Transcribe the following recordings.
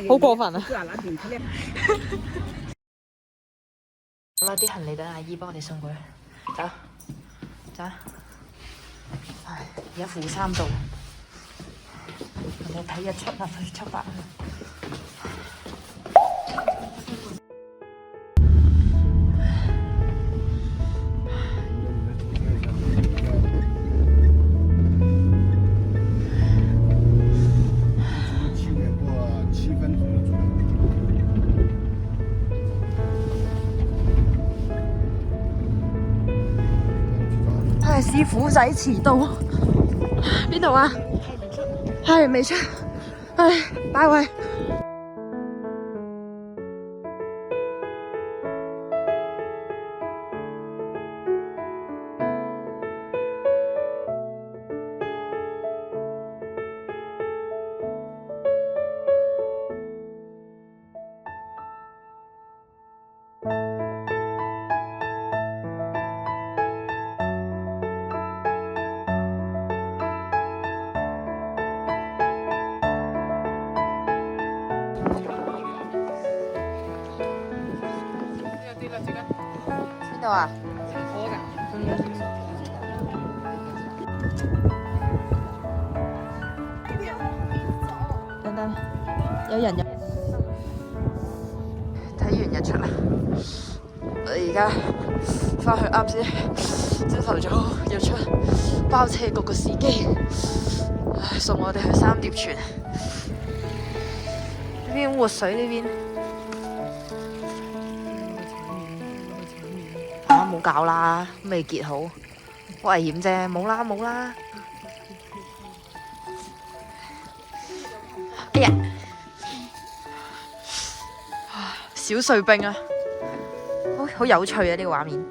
好過分啊！好啦，啲行李等阿姨幫我哋送過去，走，走。唉，而家負3度，我哋睇日出啦，出發。唉，師傅仔遲到，邊度啊？係未出，唉，拜拜。邊度啊？等等，有人入。睇完日出啦，我而家翻去啱先朝頭早日出包車嗰個司機，送我哋去三疊泉。呢邊活水呢邊。冇搞啦，未結好，好危險啫，冇啦冇啦。哎呀，小碎冰啊，好有趣啊呢個畫面。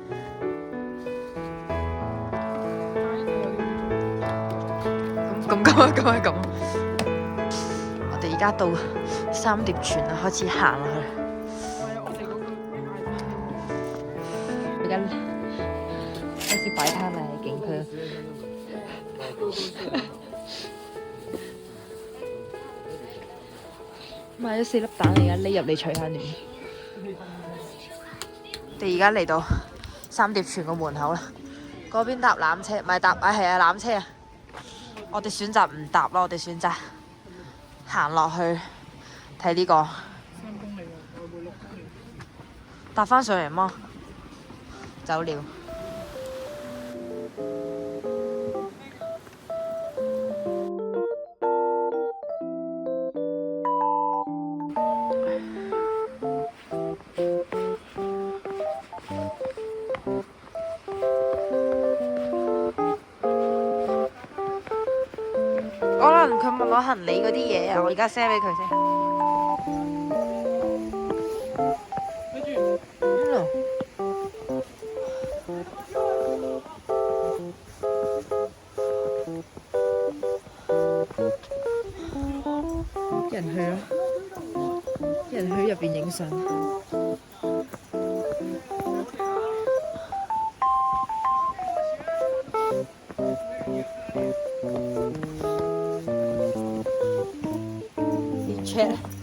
咁。我哋而家到三疊泉啦，開始行落去。而家開始擺攤啦，喺景區。買咗4粒蛋，而家匿入嚟取下暖。我哋而家嚟到三疊泉個門口啦，嗰邊搭纜車，唔係搭係啊纜車啊。我哋選擇唔搭啦，我哋選擇行落去睇呢個。3公里啊，我會6公里。搭翻上嚟麼？走了。可能佢問我行李嗰啲嘢啊，我而家 send 俾佢先。人去咯，人去入邊影相。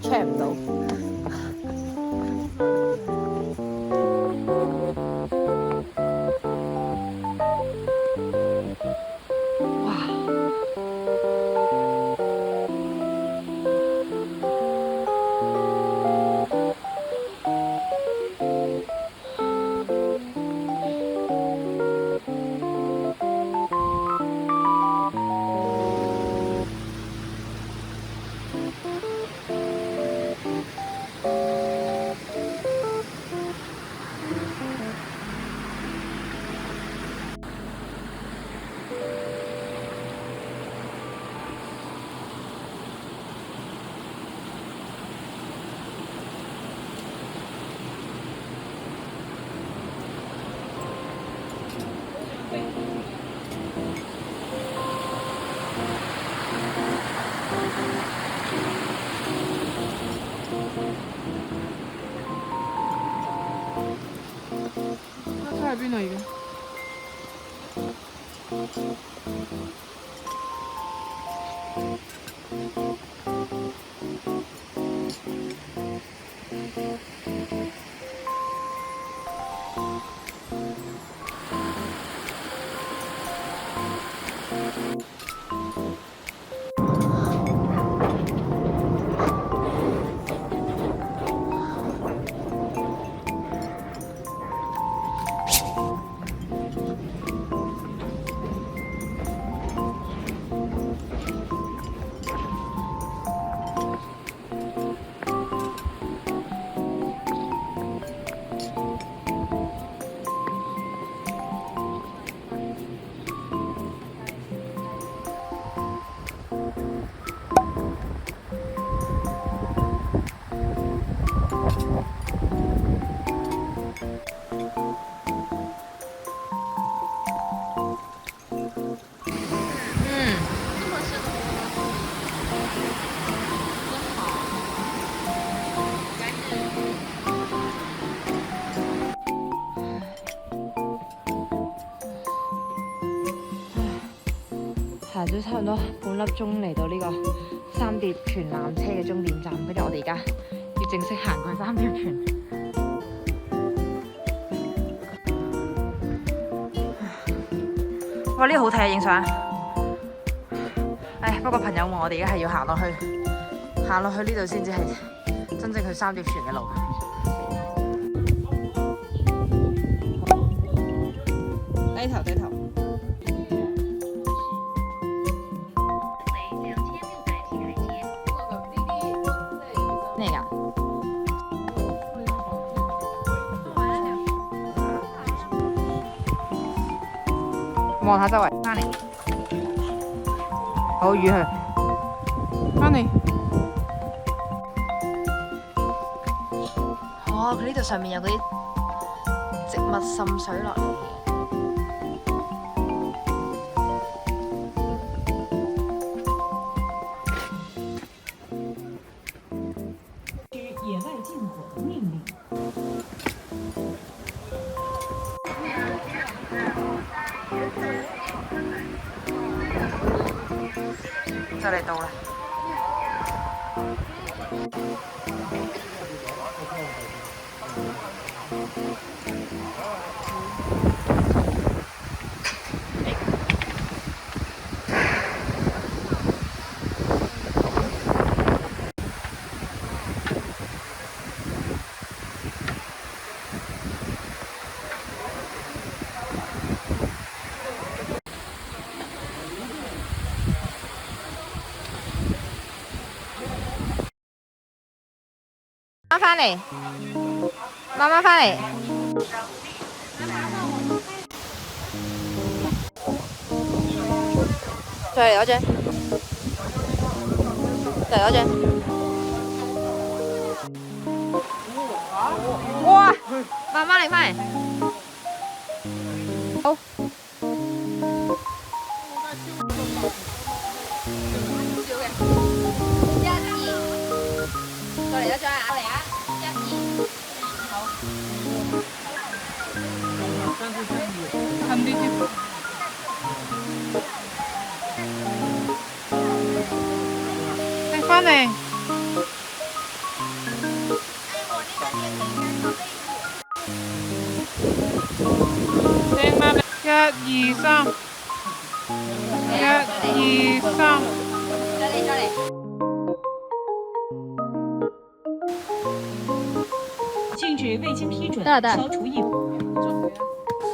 check 唔到。喺邊度而家？行咗差唔多半粒鐘嚟到呢個三疊泉纜車嘅終點站，跟住我哋而家要正式行過三疊泉。哇！呢個好睇啊，影相。唉，不過朋友們，我哋而家係要行落去呢度先至係真正去三疊泉嘅路。低頭低頭。咩㗎？望下周圍，翻嚟，好魚去，翻嚟。哇！佢呢度上面有嗰啲植物滲水落嚟。野外禁火的命令。就嚟到啦！媽媽返嚟，媽媽返嚟。再嚟嗰張，再嚟嗰張。哇！媽媽你返嚟。好。再嚟一張啊！嚟啊！一二，好。看呢啲。你翻嚟。聽啦，一二三，一二三。再嚟，再嚟。禁止未经批准消除异物。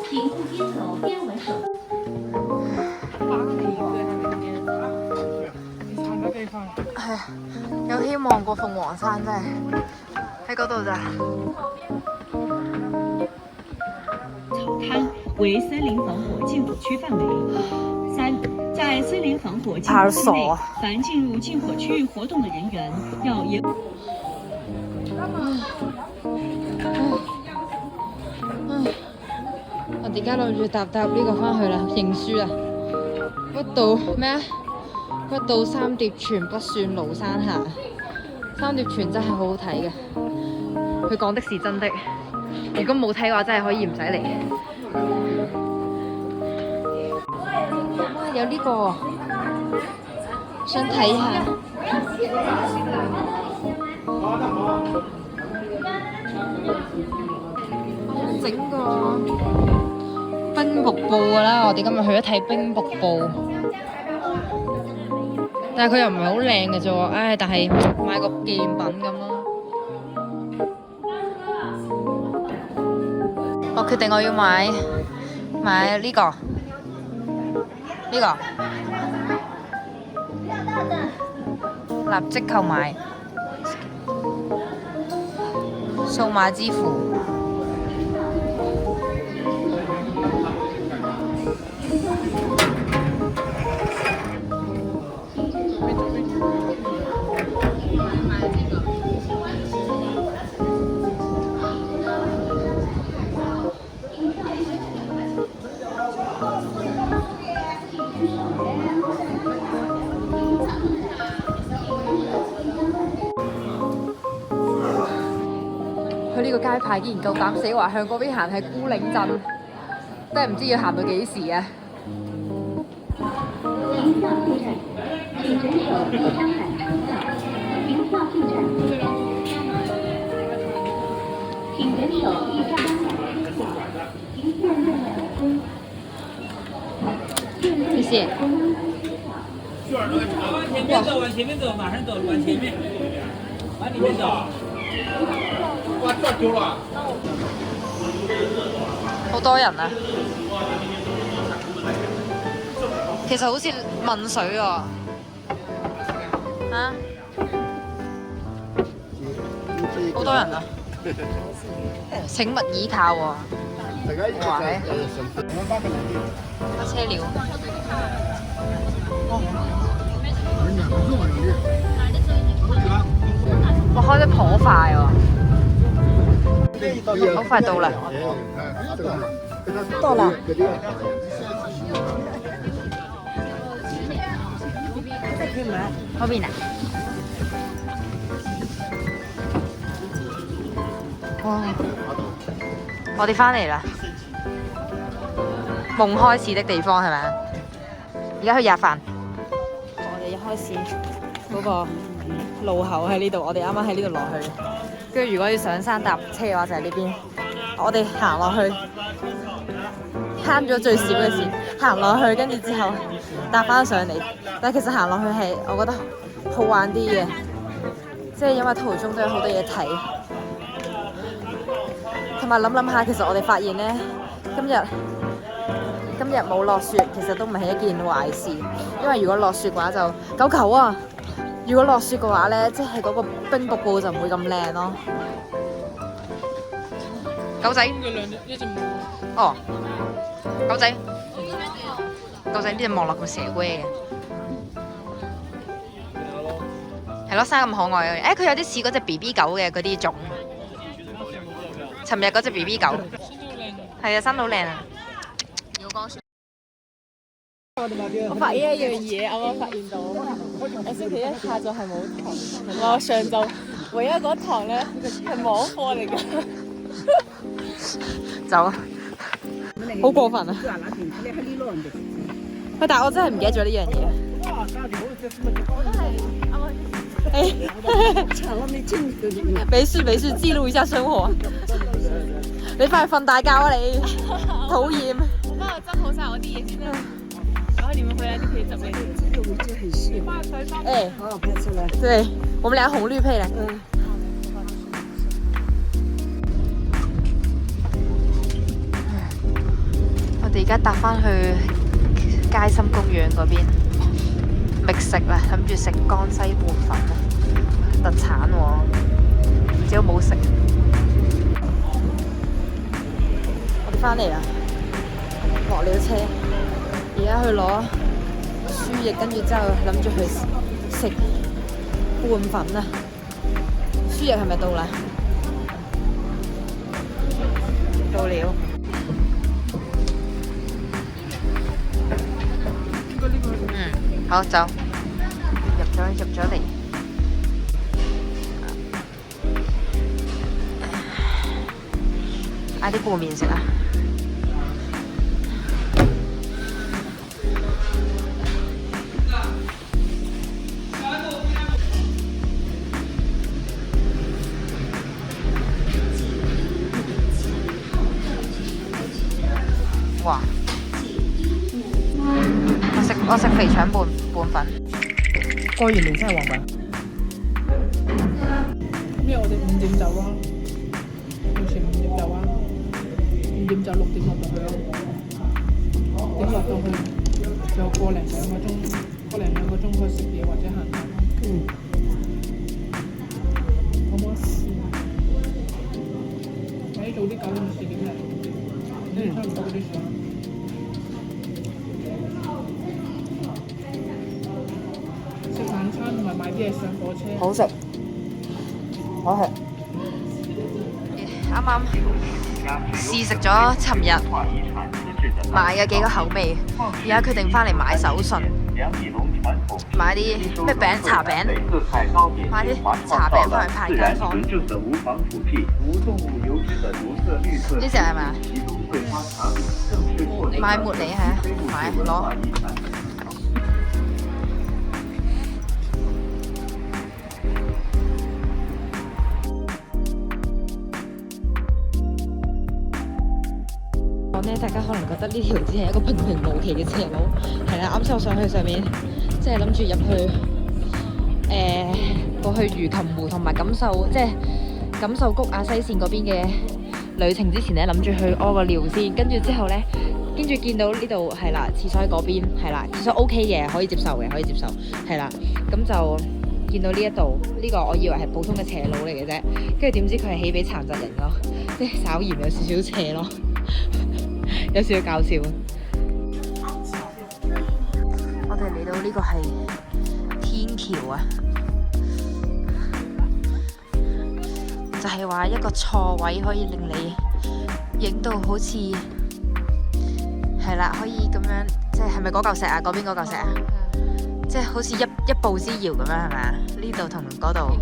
请勿边走边玩手。係啊，有希望過鳳凰山真係喺嗰度咋。草滩為森林防火禁火區範圍。3，在森林防火禁火區內，凡進入禁火區域活動的人員要嚴。我哋而家諗住搭呢個翻去啦，認輸啦。屈到咩啊？屈到三疊泉不算廬山下。三疊泉真係好好睇嘅，佢講的是真的。如果冇睇嘅話，真係可以唔使嚟。哇！有呢個，想睇下。整個冰瀑布㗎啦，我哋今日去咗睇冰瀑布，但係佢又唔係好靚嘅啫喎，唉，但係買個紀念品咁咯。我決定我要買呢個，立即購買，數碼支付。佢呢個街牌竟然夠膽死話向嗰邊行係孤嶺鎮，真係唔知要行到幾時啊！謝謝。往前面走，马上走，往前面，往里面走。哇，这丢了！好多人啊！其實好似問水喎，啊！好多人啊！請勿倚靠喎！哇係！車料。哇，開得頗快喎！好快到啦！到啦！嗰邊啊！哇！我哋返嚟啦！夢開始的地方係咪啊？而家去吔飯。我哋一開始嗰個路口喺呢度，我哋啱啱喺呢度落去。跟住如果要上山搭車嘅話，就係呢邊。我哋行落去，慳咗最少嘅錢，行落去，跟住之後搭翻上嚟。但係其實行落去係我覺得好玩啲嘅，即係因為途中都有好多嘢睇。同埋諗下，其實我哋發現咧，今日冇落雪，其實都唔係一件壞事。因為如果落雪嘅話就九球啊！如果落雪嘅話咧，即係嗰個冰瀑布就唔會咁靚咯。狗仔，哦，狗仔呢隻望落咁蛇龜嘅，係咯，生咁可愛嘅。佢有啲似嗰隻 BB 狗嘅嗰啲種。尋日嗰隻 BB 狗，係啊，生到靚啊！我發現一樣嘢，啱啱發現到，我星期一下晝係冇堂，我上晝唯一嗰堂咧係網課嚟㗎。走啊！好過分啊！喂，但係我真係唔記得咗呢樣嘢。沒事，記錄一下生活。你快去瞓大覺啊你！討厭。我幫我執好晒我啲嘢先啦。然後你們回來就可以整理。這個位置很細。哎，好，拍出來。對，我們倆紅綠配來。我哋而家搭翻去街心公園嗰邊覓食啦，諗住食江西拌粉啊，特產喎，唔知有冇食。我哋翻嚟啦，落了車，而家去攞輸液，跟住之後諗住去食拌粉啊。輸液係咪到啦？到了。好，走，入咗嚟，嗌啲拌麵食啊！我食肥腸拌粉。過完年真係旺季。咩？我哋5點走啊，完全5點走啊，5點走6點落到去咯。6點落到去，就個零兩個鐘去食嘢或者行下。好唔好試啊？你早啲9點10點嚟，差唔多嗰啲相。食晚餐同埋買啲嘢上火車。好食，好食。啱啱試食咗尋日買嘅幾個口味，而家決定翻嚟買手信，買啲咩餅茶餅，買啲茶餅翻去派街坊。呢隻係咪啊？買茉莉係啊，買攞。大家可能覺得呢條只係一個平平無奇嘅斜路，係啦。啱先我上去上面，即係諗住入去過去魚琴湖同埋錦繡谷啊西線嗰邊嘅旅程之前咧，諗住去屙個尿先，跟住之後咧，跟住見到呢度係啦，廁所喺嗰邊係啦，廁所 OK 嘅，可以接受嘅，可以接受係啦。咁就見到呢一度呢個，我以為係普通嘅斜路嚟嘅啫，跟住點知佢係起俾殘疾人咯，即係稍嫌有少少斜咯。有少少搞笑。我哋嚟到呢個係天橋啊，就係話一個錯位可以令你影到好似係啦，可以咁樣，即係咪嗰嚿石啊？嗰邊嗰嚿石啊？即係好似一步之遙咁樣係咪啊？呢度同嗰度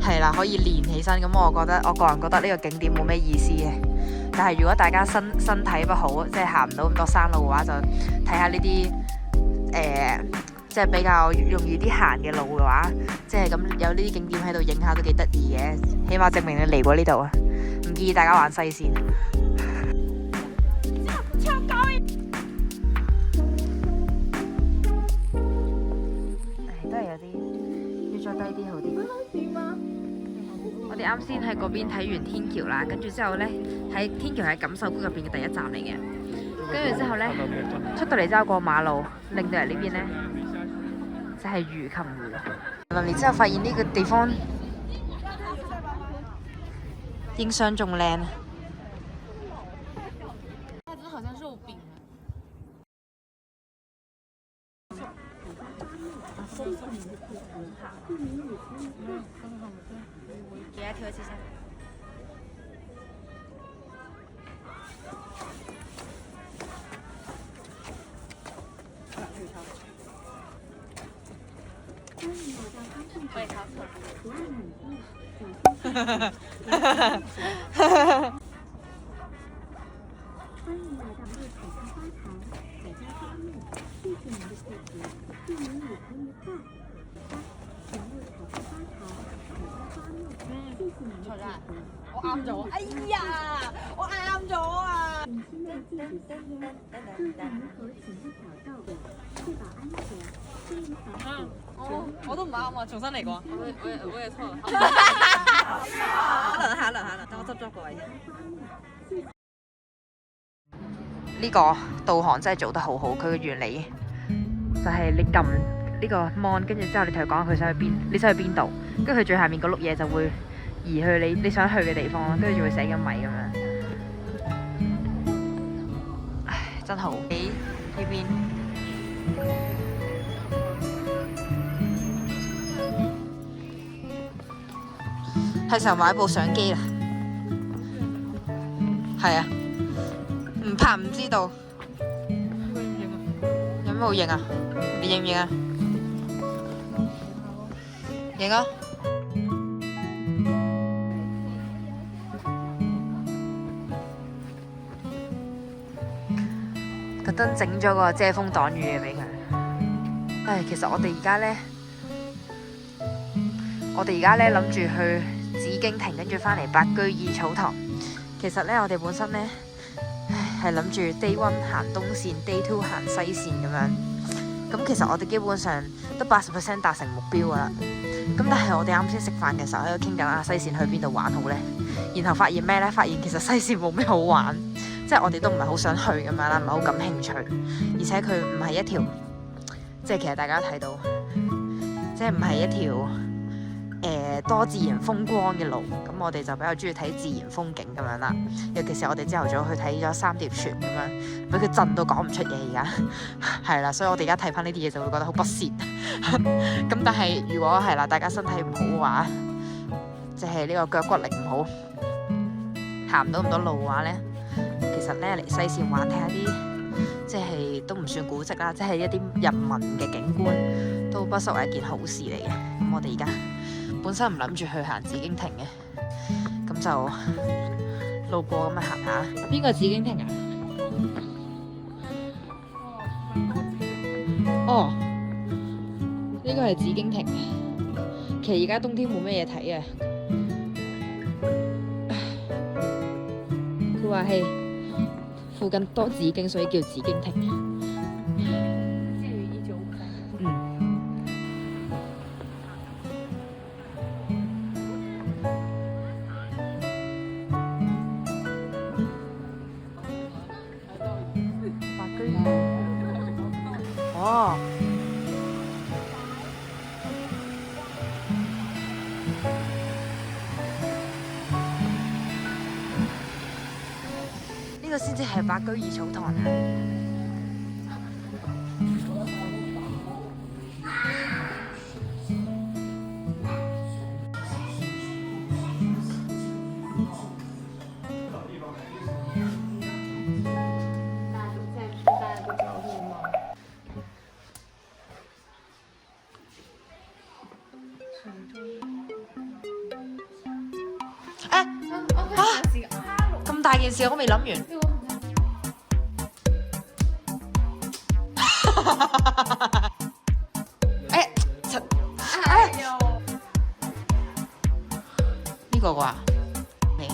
係啦，可以連起身咁。我個人覺得呢個景點冇咩意思嘅。但係如果大家身體不好，即係行唔到咁多山路嘅話，就睇下呢啲即係比較容易啲行嘅路嘅話，即係咁有呢啲景點喺度影下都幾得意嘅，起碼證明你嚟過呢度啊！唔建議大家玩西線。都係有啲要再低啲好啲。我哋啱先喺嗰邊睇完天橋啦，跟住之後呢，喺天橋係錦繡谷入邊嘅第一站嚟嘅，跟住之後呢，出到嚟之後過馬路，令到嚟呢邊呢，就係魚琴湖。落嚟之後發現呢個地方影相仲靚。好像肉餅。給他挑幾下。我啱咗，哎呀，我啱咗啊！我都唔啱啊，重新嚟過。我也錯了。下一輪，等我執咗個位先。呢個導航真係做得好好，佢嘅原理就係你撳呢個 mon， 跟住之後你同佢講佢想去邊，你想去邊度，跟住佢最下面嗰碌嘢就會移去你想去嘅地方，跟住仲會寫緊米咁樣。唉，真好。喺呢邊係時候買部相機啦。係啊，唔拍唔知道。有咩好影啊？你影唔影啊？影啊！特登整咗個遮風擋雨嘅俾佢。唉，其實我哋而家咧諗住去紫荊亭，跟住翻嚟白居二草堂。其實咧，我哋本身咧係諗住 day 1行東線，day 2行西線咁樣。咁其實我哋基本上都80% 達成目標㗎啦。咁但係我哋啱先食飯嘅時候喺度傾緊啊，西線去邊度玩好呢？然後發現咩呢？發現其實西線冇咩好玩，即係我哋都唔係好想去咁樣啦，唔係好感興趣。而且佢唔係一條，即係其實大家睇到，即係唔係一條多自然風光嘅路。咁我哋就比較中意睇自然風景咁樣啦。尤其是我哋朝頭早去睇咗三疊泉咁樣，俾佢震到講唔出嘢而家，係啦。所以我哋而家睇翻呢啲嘢就會覺得好不屑。咁但係如果係啦，大家身體唔好嘅話，即係呢個腳骨力唔好，行唔到咁多路嘅話呢，其實呢嚟西線玩睇下啲，即係都唔算古蹟啦，即係一啲人文嘅景觀，都不失為一件好事嚟嘅。咁我哋而家本身唔諗住去行紫荊亭嘅，咁就路過咁啊行下。邊個紫荊亭啊？哦，呢個係紫荊亭。其實而家冬天冇咩嘢睇啊。佢話係附近多紫荊，所以叫紫荊亭。哦，呢個先至係白居易草堂啊！咁大件事我未諗完。呢個啩？你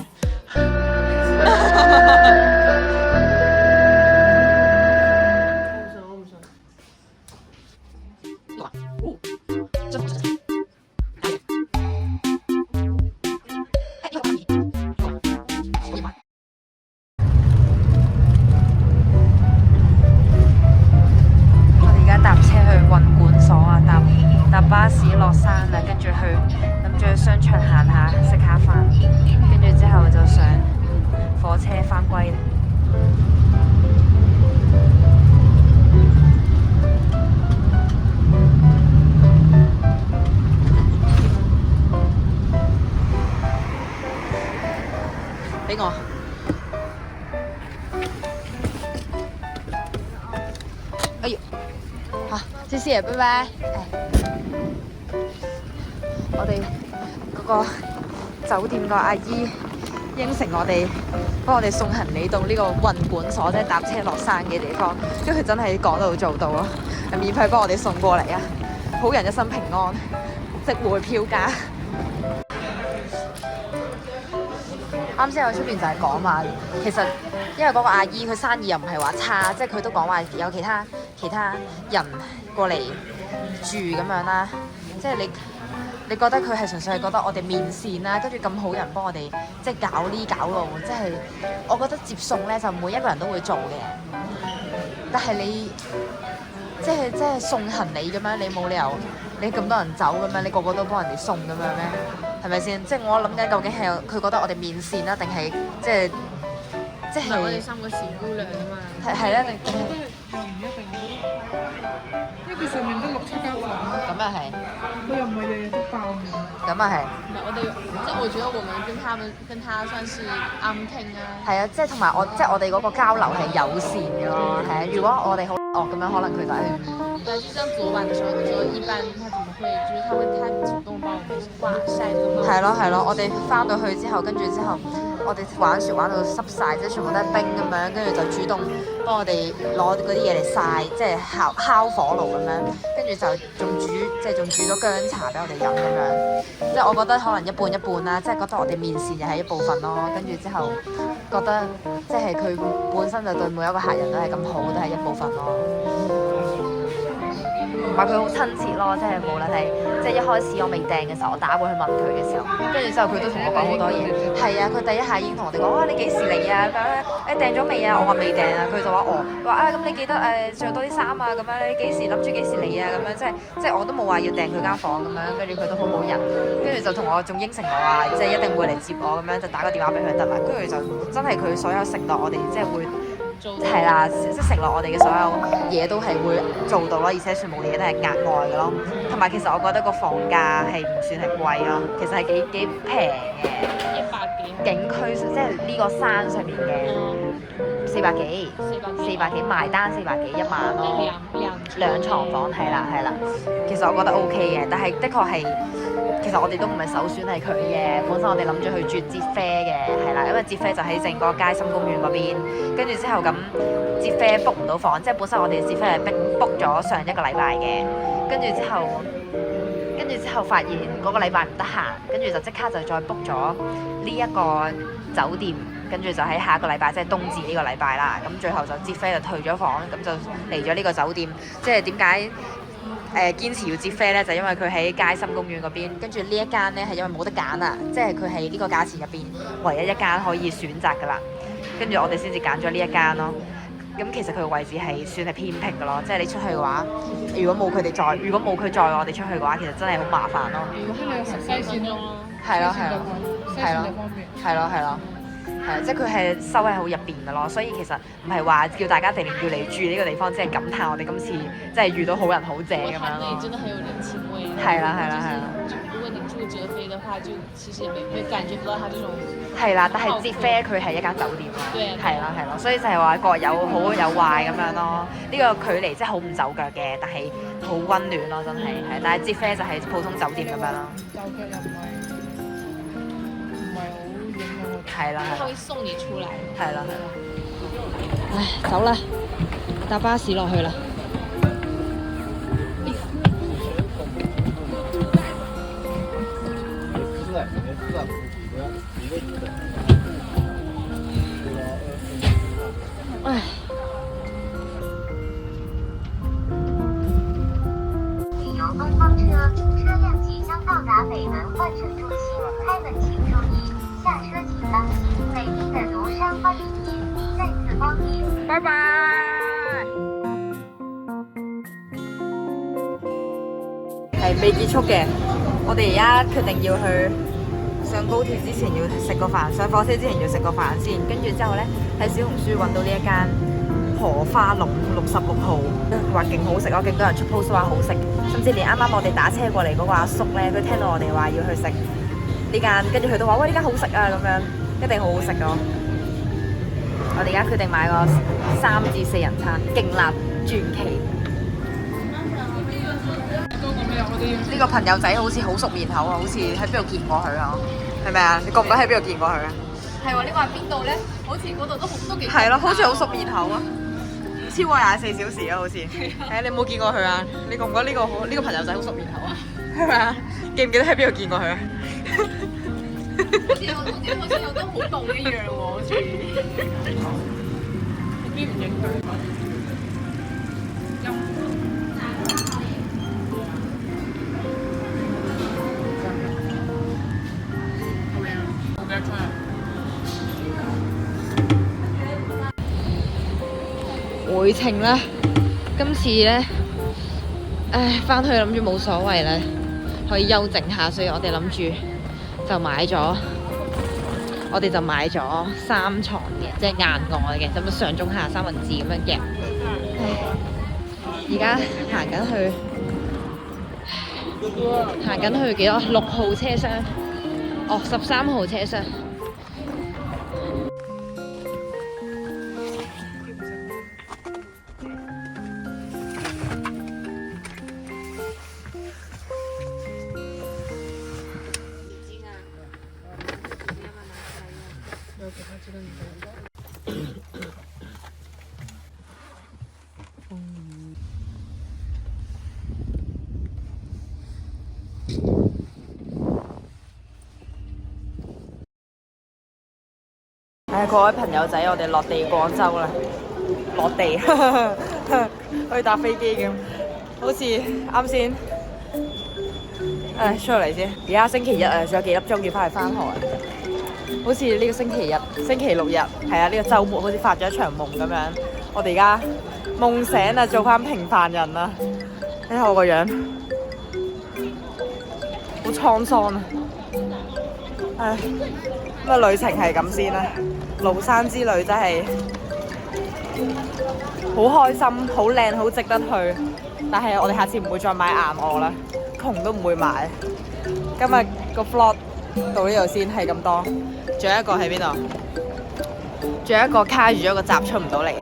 我唔信。搭巴士落山啦，跟住諗住去商場行下，食下飯，跟住之後就上火車返歸。俾我。哎呦，好，謝謝，拜拜。我哋嗰個酒店個阿姨應承我哋，幫我哋送行李到呢個運管所，即係搭車落山嘅地方。跟住佢真係講到做到咯，免費幫我哋送過嚟啊！好人一生平安，即會票價。啱先喺出邊就係講話，其實因為嗰個阿姨佢生意又唔係話差，即係佢都講話有其他人過嚟住咁樣啦，即係你覺得佢係純粹係覺得我哋面善啦，跟住咁好人幫我哋即係搞呢搞路，即係我覺得接送咧就每一個人都會做嘅，但係你即係送行李咁樣，你冇理由你咁多人走咁樣，你個個都幫人哋送咁樣咩？係咪先？即係我諗緊究竟係佢覺得我哋面善啦，定係即係我哋三個小姑娘啊嘛。係啦，定又唔一定，因為佢上面都6、7間房。咁又係。佢又唔係日日都爆滿。咁啊係。唔係我哋，即係我覺得我們跟他算是啱傾啊。係啊，即係同埋我哋嗰個交流係友善嘅咯，係啊。如果我哋好惡咁樣，可能佢就係。對，就像昨晚的時候，你說一般他怎麼會，就是他主動幫我們掛曬這個帽子。係咯，我哋翻到去之後，跟住之後。我哋玩雪玩到濕晒，即係全部都係冰咁樣，跟住就主動幫我哋攞嗰啲嘢嚟曬，即係烤火爐咁樣，跟住就仲煮咗薑茶俾我哋飲咁樣。即係我覺得可能一半一半啦，即係覺得我哋面善又係一部分咯，跟住之後覺得即係佢本身就對每一個客人都係咁好，都係一部分咯。同埋佢好親切咯，即係無論係即係一開始我未訂嘅時候，我打過去問佢嘅時候，跟住之後佢都同我講好多嘢。係啊，佢第一下已經同我哋講哇你幾時嚟啊咁樣，訂咗未啊？我話未訂啊，佢就話佢話咁你記得着多啲衫啊咁樣，你諗住幾時嚟啊咁樣，即係我都冇話要訂佢間房咁樣，跟住佢都好好人，跟住就同我仲應承我話即係一定會嚟接我咁樣，就打個電話俾佢得啦。跟住就真係佢所有承諾我哋即係會。係啦，即係承諾我哋嘅所有嘢都係會做到咯，而且全部嘢都係額外嘅咯。同埋其實我覺得個房價係唔算係貴咯，其實係幾平嘅。100幾。景區即係呢個山上面嘅400幾埋單400幾1晚咯。兩床房係啦。其實我覺得 OK 嘅，但係的確係。其實我哋都唔係首選係佢嘅，本身我哋諗住去住捷啡嘅，係啦，因為捷啡就喺正嗰個佳心公園嗰邊，跟住之後咁捷啡 book 唔到房，即係本身我哋捷啡係 book 咗上一個禮拜嘅，跟住之後發現嗰個禮拜唔得閒，跟住就即刻就再 book 咗呢一個酒店，跟住就喺下一個禮拜即係冬至呢個禮拜啦，咁最後就捷啡就退咗房，咁就嚟咗呢個酒店，即係點解？堅持要接飛咧，就因為佢喺佳心公園嗰邊，跟住呢一間咧係因為冇得揀啊，即係佢係呢個價錢入邊唯一一間可以選擇噶啦，跟住我哋先至揀咗呢一間咯。咁其實佢個位置係算係偏僻噶咯，即係你出去嘅話，如果冇佢載我哋出去嘅話，其實真係好麻煩咯。如果係你行西線咯，係咯，係，即係佢係收喺好入邊嘅咯，所以其實唔係話叫大家一定要嚟住呢個地方，只係感嘆我哋今次即係遇到好人好姐咁樣咯。那裡真的很有人情味。係啦。如果你住捷飛的話，就其實也沒感覺不到它這種。係啦，但係捷飛佢係一間酒店咯。對。係啦，所以就係話各有好有壞咁樣咯。呢個距離即係好唔走腳嘅，但係好溫暖咯，真係係。但係捷飛就係普通酒店咁樣咯。走腳又唔係好影響我。係啦。佢會送你出來。係啦。唉，走啦，搭巴士落去啦。唉。旅游东方车，车辆即将到達北門換乘中心，開門請注意，下車請當心。美麗的廬山歡迎您，再次光臨。拜拜。係未結束嘅，我哋而家決定要去上高鐵之前要食個飯，上火車之前要食個飯先，跟住之後呢，喺小紅書揾到呢一間荷花籠66號，話勁好食咯，勁多人出 post 話好食，甚至連啱啱我哋打車過嚟嗰個阿叔呢，佢聽到我哋話要去食呢間，跟住佢都話喂，呢間好食啊，咁樣一定好好食咯。我哋而家決定買個3至4人餐，勁辣傳奇。呢個朋友仔好似好熟面口啊，好似喺邊度見過佢啊？係咪啊？你覺唔覺喺邊度見過佢啊？係喎，呢個係邊度咧？好似嗰度都幾係咯，好似好熟面口啊！超過24小時啊，好似。你有冇見過佢啊？你覺唔覺呢個朋友仔好熟面口啊？係咪啊？記唔記得喺邊度見過佢啊？好似有得好凍一樣喎，好似。邊唔影佢？回程啦，今次咧，翻去諗住冇所謂啦，可以休靜下，所以我哋諗住就買咗3床嘅，即係硬臥嘅，咁上中下三文治咁樣嘅。而家行緊去幾多？6號車廂，哦，13號車廂。各位朋友仔，我哋落地廣州啦，落地去搭飛機咁。好似啱先，出嚟先。而家星期一啊，仲有幾粒鐘要翻去返學啊。好似呢個星期日、星期六日，係啊，呢個週末好似發咗一場夢咁樣。我哋而家夢醒啦，做翻平凡人啦。睇下我個樣，好滄桑啊！唉，咁啊旅程係咁先啦。廬山之旅真係好開心，好靚，好值得去。但係我哋下次唔會再買硬蚵啦，窮都唔會買。今日個 vlog 到呢度先，係咁多。仲有一個喺邊度？仲有一個卡住咗個閘出唔到嚟。